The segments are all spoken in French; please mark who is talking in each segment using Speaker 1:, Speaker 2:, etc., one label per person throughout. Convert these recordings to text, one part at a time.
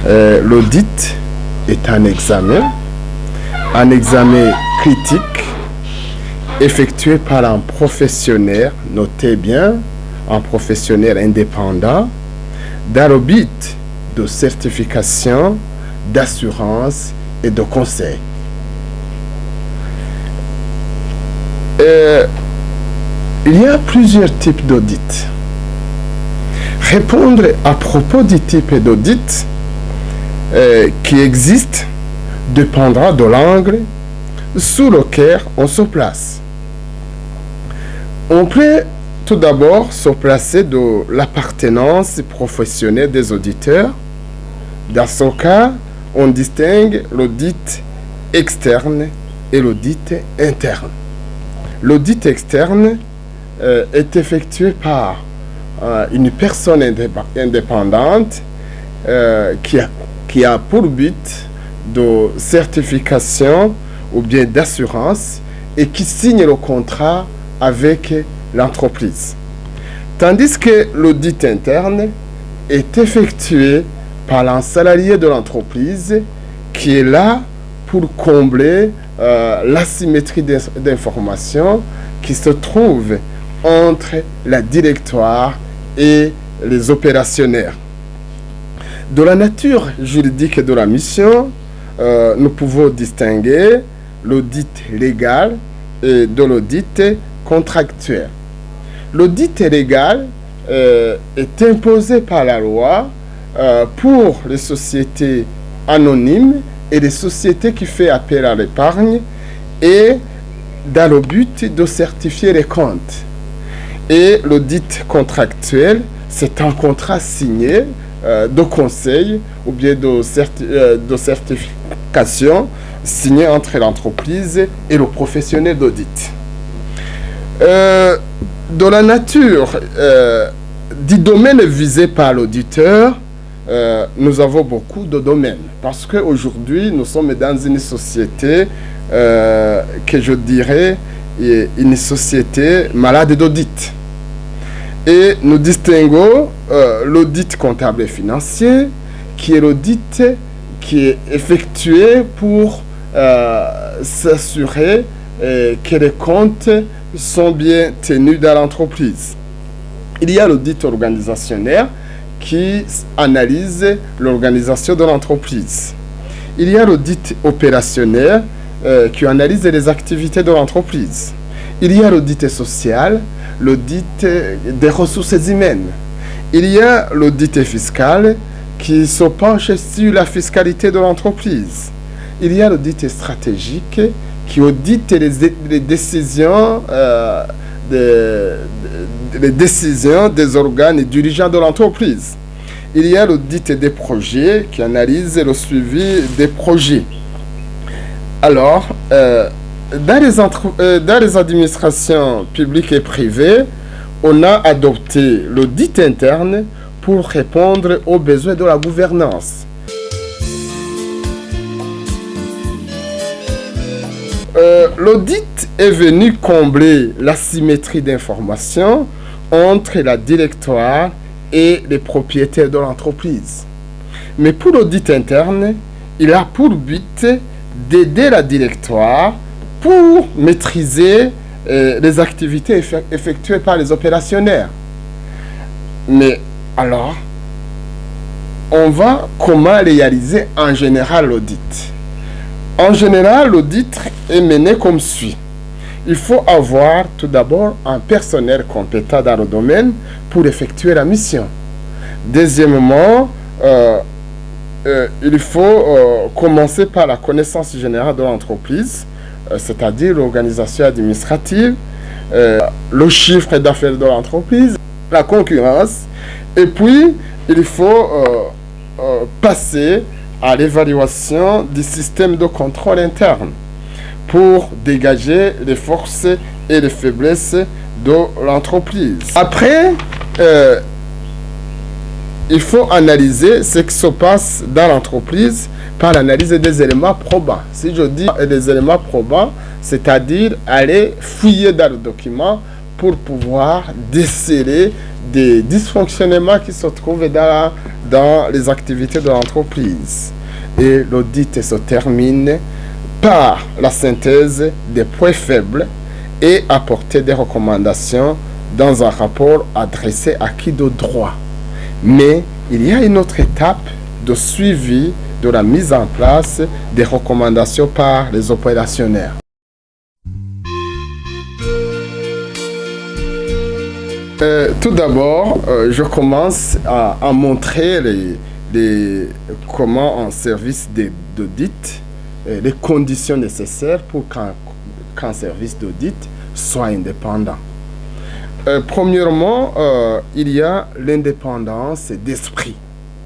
Speaker 1: L'audit est un examen critique effectué par un professionnel, notez bien, un professionnel indépendant, dans le but de certification, d'assurance et de conseil. Il y a plusieurs types d'audits. Répondre à propos du type d'audit qui existe dépendra de l'angle sous lequel on se place. On peut tout d'abord se placer de l'appartenance professionnelle des auditeurs. Dans ce cas, on distingue l'audit externe et l'audit interne. L'audit externe est effectué par une personne indépendante qui a pour but de certification ou bien d'assurance et qui signe le contrat avec l'entreprise. Tandis que l'audit interne est effectué par un salarié de l'entreprise qui est là pour combler l'asymétrie d'information qui se trouve entre la directoire et les opérationnaires. De la nature juridique de la mission, nous pouvons distinguer l'audit légal et de l'audit contractuel. L'audit légal est imposé par la loi pour les sociétés anonymes et les sociétés qui font appel à l'épargne et dans le but de certifier les comptes. Et l'audit contractuel, c'est un contrat signé de conseil ou bien de certification signé entre l'entreprise et le professionnel d'audit. De la nature du domaine visé par l'auditeur, nous avons beaucoup de domaines parce qu'aujourd'hui, nous sommes dans une société que je dirais une société malade d'audit. Et nous distinguons l'audit comptable et financier, qui est l'audit qui est effectué pour s'assurer que les comptes sont bien tenus dans l'entreprise. Il y a l'audit organisationnel qui analyse l'organisation de l'entreprise. Il y a l'audit opérationnel qui analyse les activités de l'entreprise. Il y a l'audit social, l'audit des ressources humaines. Il y a l'audit fiscal qui se penche sur la fiscalité de l'entreprise. Il y a l'audit stratégique qui audite les décisions des organes dirigeants de l'entreprise. Il y a l'audit des projets qui analyse le suivi des projets. Alors, dans les administrations publiques et privées, on a adopté l'audit interne pour répondre aux besoins de la gouvernance. L'audit est venu combler l'asymétrie d'information entre la directoire et les propriétaires de l'entreprise. Mais pour l'audit interne, il a pour but d'aider la directoire pour maîtriser les activités effectuées par les opérationnaires. Mais alors, on va comment réaliser en général l'audit? En général, l'audit est mené comme suit. Il faut avoir tout d'abord un personnel compétent dans le domaine pour effectuer la mission. Deuxièmement, il faut commencer par la connaissance générale de l'entreprise, c'est-à-dire l'organisation administrative, le chiffre d'affaires de l'entreprise, la concurrence, et puis il faut passer à l'évaluation du système de contrôle interne pour dégager les forces et les faiblesses de l'entreprise. Après, il faut analyser ce qui se passe dans l'entreprise par l'analyse des éléments probants. Si je dis des éléments probants, c'est-à-dire aller fouiller dans le document pour pouvoir déceler des dysfonctionnements qui se trouvent dans les activités de l'entreprise. Et l'audit se termine par la synthèse des points faibles et apporter des recommandations dans un rapport adressé à qui de droit. Mais il y a une autre étape de suivi de la mise en place des recommandations par les opérationnaires. Tout d'abord, je commence à montrer comment un service d'audit, les conditions nécessaires pour qu'un service d'audit soit indépendant. Premièrement, il y a l'indépendance d'esprit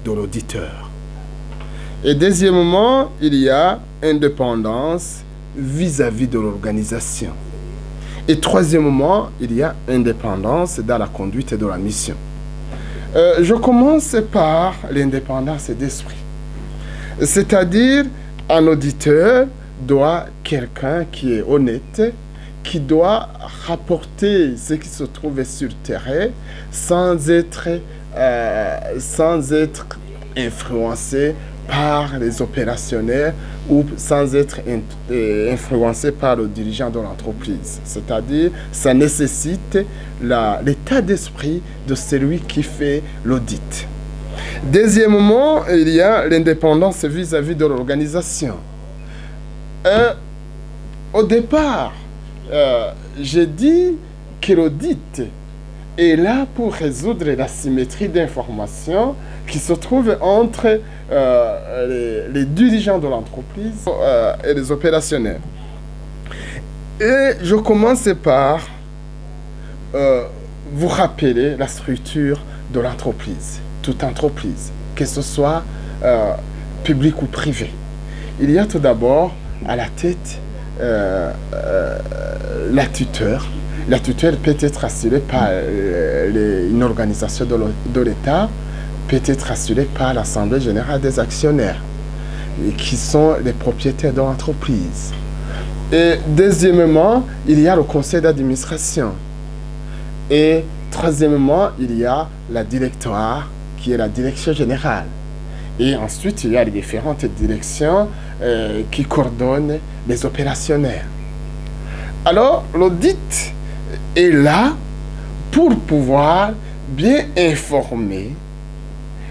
Speaker 1: de l'auditeur. Et deuxièmement, il y a indépendance vis-à-vis de l'organisation. Et troisièmement, il y a indépendance dans la conduite de la mission. Je commence par l'indépendance d'esprit. C'est-à-dire, un auditeur doit quelqu'un qui est honnête, qui doit rapporter ce qui se trouve sur terrain sans être influencé par les opérationnels ou sans être influencé par le dirigeant de l'entreprise. C'est-à-dire, ça nécessite l'état d'esprit de celui qui fait l'audit. Deuxièmement, il y a l'indépendance vis-à-vis de l'organisation. Au départ, j'ai dit que l'audit est là pour résoudre la symétrie d'informations qui se trouve entre les dirigeants de l'entreprise et les opérationnels. Et je commence par vous rappeler la structure de l'entreprise, toute entreprise, que ce soit public ou privé. Il y a tout d'abord à la tête la tutelle. La tutelle peut être assurée par une organisation de l'État, peut être assurée par l'Assemblée générale des actionnaires, qui sont les propriétaires de l'entreprise. Et deuxièmement, il y a le conseil d'administration. Et troisièmement, il y a la directoire, qui est la direction générale. Et ensuite, il y a les différentes directions qui coordonnent les opérationnels. Alors, l'audit est là pour pouvoir bien informer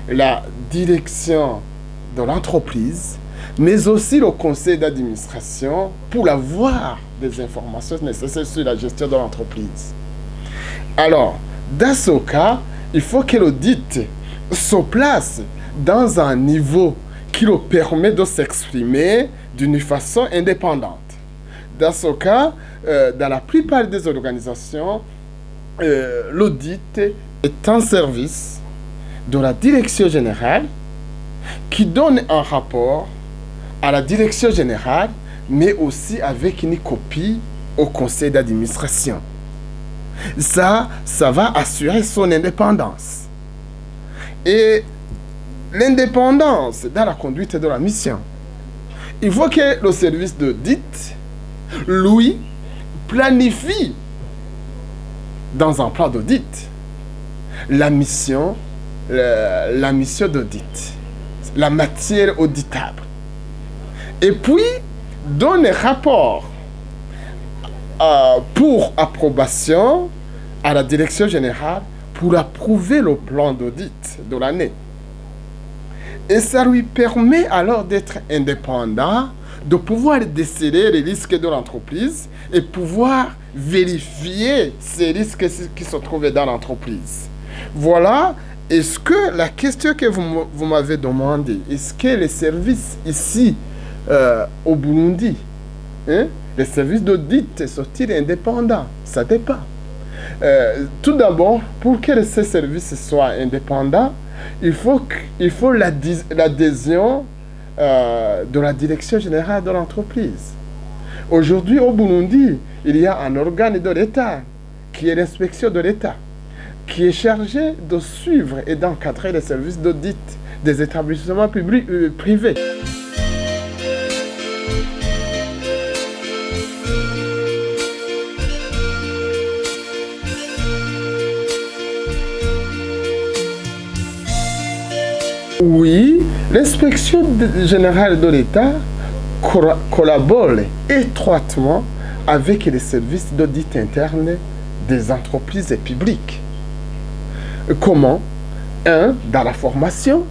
Speaker 1: la direction de l'entreprise, mais aussi le conseil d'administration pour avoir des informations nécessaires sur la gestion de l'entreprise. Alors, dans ce cas, il faut que l'audit se place dans un niveau qui le permet de s'exprimer d'une façon indépendante. Dans ce cas, dans la plupart des organisations, l'audit est un service de la direction générale qui donne un rapport à la direction générale, mais aussi avec une copie au conseil d'administration. Ça va assurer son indépendance. Et l'indépendance dans la conduite de la mission. Il faut que le service d'audit, lui, planifie dans un plan d'audit la mission d'audit, la matière auditable. Et puis, donne un rapport pour approbation à la direction générale pour approuver le plan d'audit de l'année. Et ça lui permet alors d'être indépendant, de pouvoir déceler les risques de l'entreprise et pouvoir vérifier ces risques qui se trouvent dans l'entreprise. Voilà, est-ce que la question que vous m'avez demandé, est-ce que les services ici au Burundi, les services d'audit sont-ils indépendants? Ça dépend. Tout d'abord, pour que ces services soient indépendants, il faut l'adhésion de la direction générale de l'entreprise. Aujourd'hui, au Burundi, il y a un organe de l'État, qui est l'inspection de l'État, qui est chargé de suivre et d'encadrer les services d'audit des établissements privés. Oui, l'inspection générale de l'État collabore étroitement avec les services d'audit interne des entreprises publiques. Comment? Dans la formation,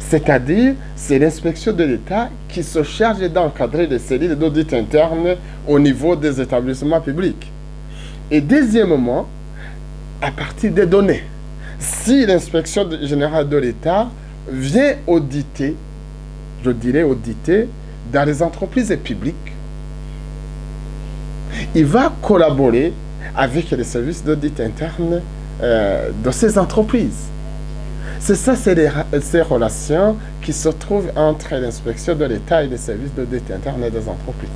Speaker 1: c'est-à-dire c'est l'inspection de l'État qui se charge d'encadrer les cellules d'audit interne au niveau des établissements publics. Et deuxièmement, à partir des données. Si l'inspection générale de l'État vient auditer, je dirais auditer, dans les entreprises publiques, il va collaborer avec les services d'audit interne de ces entreprises. C'est ça, c'est ces relations qui se trouvent entre l'inspection de l'État et les services d'audit interne des entreprises.